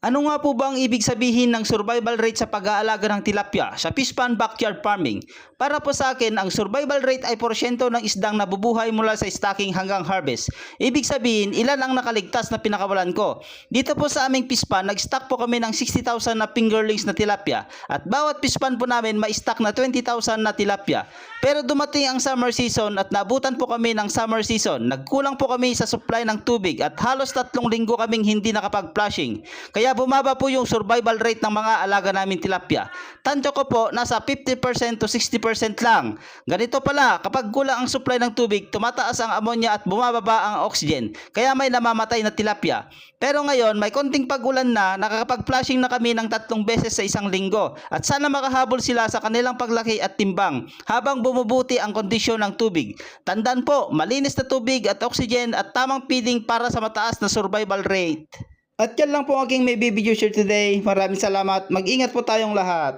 Ano nga po ba ang ibig sabihin ng survival rate sa pag-aalaga ng tilapia sa fish pond backyard farming? Para po sa akin, ang survival rate ay porsyento ng isdang nabubuhay mula sa stocking hanggang harvest. Ibig sabihin, ilan ang nakaligtas na pinakawalan ko. Dito po sa aming fish pond, nag-stock po kami ng 60,000 na fingerlings na tilapia at bawat fish pond po namin ma-stock na 20,000 na tilapia. Pero dumating ang summer season at naabutan po kami ng summer season. Nagkulang po kami sa supply ng tubig at halos 3 linggo kaming hindi nakapag-flushing. Kaya bumaba po yung survival rate ng mga alaga namin tilapia. Tansya ko po, nasa 50% to 60% lang. Ganito pala, kapag kulang ang supply ng tubig, tumataas ang ammonia at bumababa ang oxygen. Kaya may namamatay na tilapia. Pero ngayon, may konting pag-ulan na, nakakapag-flushing na kami ng 3 beses sa isang linggo. At sana makahabol sila sa kanilang paglaki at timbang habang bumubuti ang kondisyon ng tubig. Tandaan po, malinis na tubig at oxygen at tamang feeding para sa mataas na survival rate. At yan lang po ang aking may video share today. Maraming salamat. Mag-ingat po tayong lahat.